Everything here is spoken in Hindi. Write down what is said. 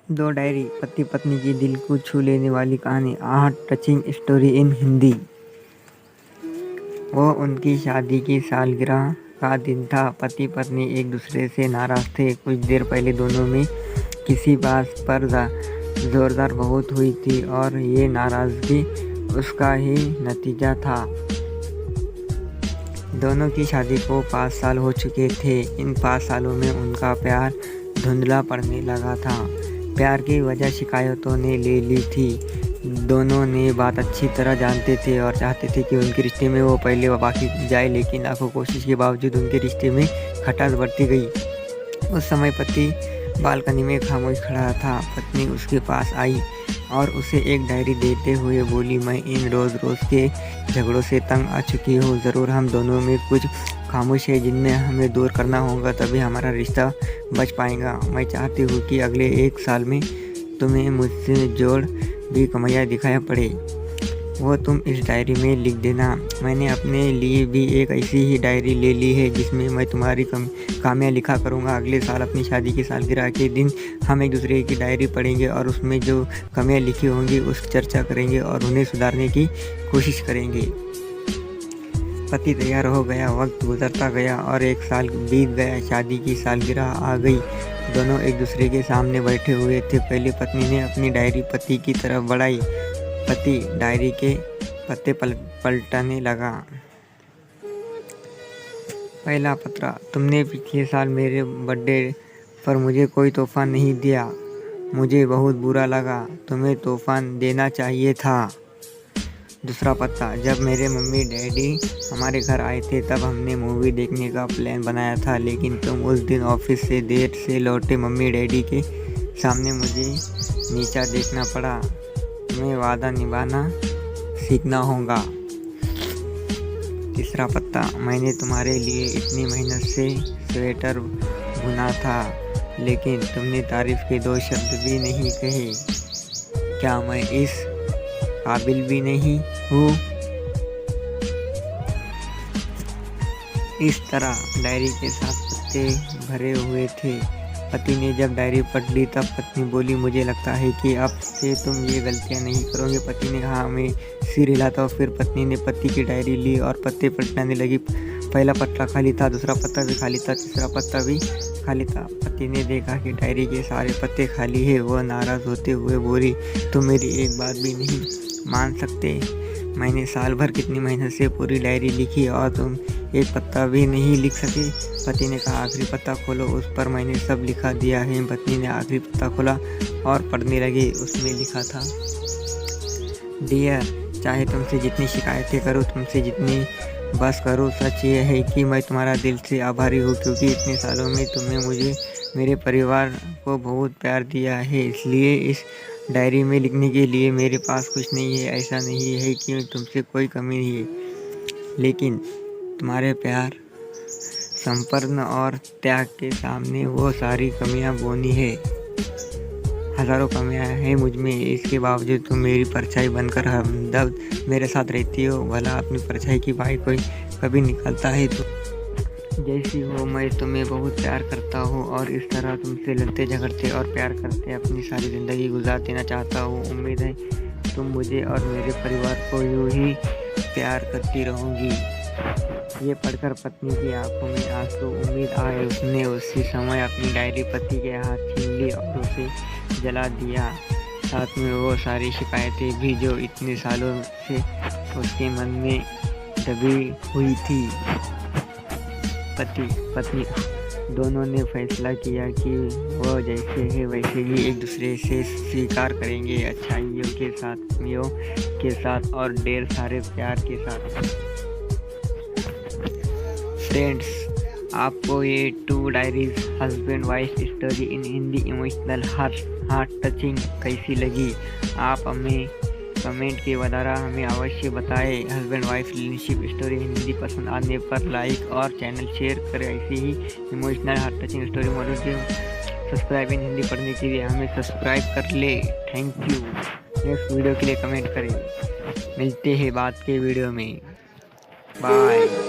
दो डायरी, पति पत्नी की दिल को छू लेने वाली कहानी, heart touching story in Hindi. वो उनकी शादी की सालगिरह का दिन था। पति पत्नी एक दूसरे से नाराज थे। कुछ देर पहले दोनों में किसी बात पर जोरदार बहुत हुई थी और ये नाराजगी उसका ही नतीजा था। दोनों की शादी को 5 साल हो चुके थे। इन 5 सालों में उनका प्यार धुंधला पड़ने लगा था। प्यार की वजह शिकायतों ने ले ली थी। दोनों ने बात अच्छी तरह जानते थे और चाहते थे कि उनके रिश्ते में वो पहले बाकी जाए, लेकिन लाखों कोशिश के बावजूद उनके रिश्ते में खटास बढ़ती गई। उस समय पति बालकनी में खामोश खड़ा था। पत्नी उसके पास आई और उसे एक डायरी देते हुए बोली, मैं इन रोज़ के झगड़ों से तंग आ चुकी हूँ। ज़रूर हम दोनों में कुछ खामोश है जिनमें हमें दूर करना होगा, तभी हमारा रिश्ता बच पाएगा। मैं चाहती हूँ कि अगले 1 साल में तुम्हें मुझसे जोड़ भी कमाया दिखाया पड़े, वो तुम इस डायरी में लिख देना। मैंने अपने लिए भी एक ऐसी ही डायरी ले ली है जिसमें मैं तुम्हारी कामियाँ लिखा करूँगा। अगले साल अपनी शादी की सालगिरह के दिन हम एक दूसरे की डायरी पढ़ेंगे और उसमें जो कमियाँ लिखी होंगी उस चर्चा करेंगे और उन्हें सुधारने की कोशिश करेंगे। पति तैयार हो गया। वक्त गुजरता गया और 1 साल बीत गया। शादी की सालगिरह आ गई। दोनों एक दूसरे के सामने बैठे हुए थे। पहले पत्नी ने अपनी डायरी पति की तरफ बढ़ाई। पति डायरी के पत्ते पलटने लगा। पहला पत्र, तुमने पिछले साल मेरे बर्थडे पर मुझे कोई तोहफा नहीं दिया। मुझे बहुत बुरा लगा। तुम्हें तोहफा देना चाहिए था। दूसरा पत्ता, जब मेरे मम्मी डैडी हमारे घर आए थे तब हमने मूवी देखने का प्लान बनाया था, लेकिन तुम उस दिन ऑफिस से देर से लौटे। मम्मी डैडी के सामने मुझे नीचा देखना पड़ा। तुम्हें वादा निभाना सीखना होगा। तीसरा पत्ता, मैंने तुम्हारे लिए इतनी मेहनत से स्वेटर बुना था, लेकिन तुमने तारीफ के 2 शब्द भी नहीं कहे। क्या मैं इस काबिल भी नहीं हूँ? इस तरह डायरी के 7 पत्ते भरे हुए थे। पति ने जब डायरी पढ़ ली तब पत्नी बोली, मुझे लगता है कि अब से तुम ये गलतियाँ नहीं करोगे। पति ने कहा, मैं सिर हिलाता हूँ। फिर पत्नी ने पति की डायरी ली और पत्ते पलटाने लगी। पहला पत्ता खाली था, दूसरा पत्ता भी खाली था, तीसरा पत्ता भी खाली था। पति ने देखा कि डायरी के सारे पत्ते खाली है। वह नाराज़ होते हुए बोली, तुम मेरी एक बात भी नहीं मान सकते। मैंने साल भर कितनी मेहनत से पूरी डायरी लिखी और तुम एक पत्ता भी नहीं लिख सके। पति ने कहा, आखिरी पत्ता खोलो, उस पर मैंने सब लिखा दिया है। पत्नी ने आखिरी पत्ता खोला और पढ़ने लगे। उसमें लिखा था, डियर, चाहे तुमसे जितनी शिकायतें करूँ, तुमसे जितनी बस करूँ, सच ये है कि मैं तुम्हारा दिल से आभारी हूँ, क्योंकि इतने सालों में तुमने मुझे, मेरे परिवार को बहुत प्यार दिया है। इसलिए इस डायरी में लिखने के लिए मेरे पास कुछ नहीं है। ऐसा नहीं है कि तुमसे कोई कमी नहीं है, लेकिन तुम्हारे प्यार, समर्पण और त्याग के सामने वो सारी कमियां बौनी है। हज़ारों कमियां हैं मुझ में, इसके बावजूद तुम मेरी परछाई बनकर हमदर्द मेरे साथ रहती हो। भला अपनी परछाई की भाई कोई कभी निकलता है तो जैसी हो। मैं तुम्हें बहुत प्यार करता हूँ और इस तरह तुमसे लड़ते झगड़ते और प्यार करते अपनी सारी ज़िंदगी गुजार देना चाहता हूँ। उम्मीद है तुम मुझे और मेरे परिवार को यूँ ही प्यार करती रहोगी। ये पढ़कर पत्नी की आंखों में आंसू उम्मीद आए। उसने उसी समय अपनी डायरी पति के हाथ छीन ली और उसे जला दिया। साथ में वो सारी शिकायतें भी जो इतने सालों से उसके मन में दबी हुई थी। पति पत्नी दोनों ने फैसला किया कि वो जैसे है वैसे ही एक दूसरे से स्वीकार करेंगे, अच्छाइयों के साथ, कमियों के साथ और ढेर सारे प्यार के साथ। फ्रेंड्स, आपको ये 2 diaries husband wife story in Hindi emotional heart touching कैसी लगी? आप हमें कमेंट के द्वारा हमें अवश्य बताएं। Husband wife relationship story Hindi पसंद आने पर लाइक और चैनल शेयर करें। ऐसी ही emotional heart touching story model के सब्सक्राइब इन हिंदी पढ़ने के लिए हमें सब्सक्राइब कर ले। Thank you. नेक्स्ट वीडियो के लिए कमेंट करें। मिलते हैं बाद के वीडियो में। बाय।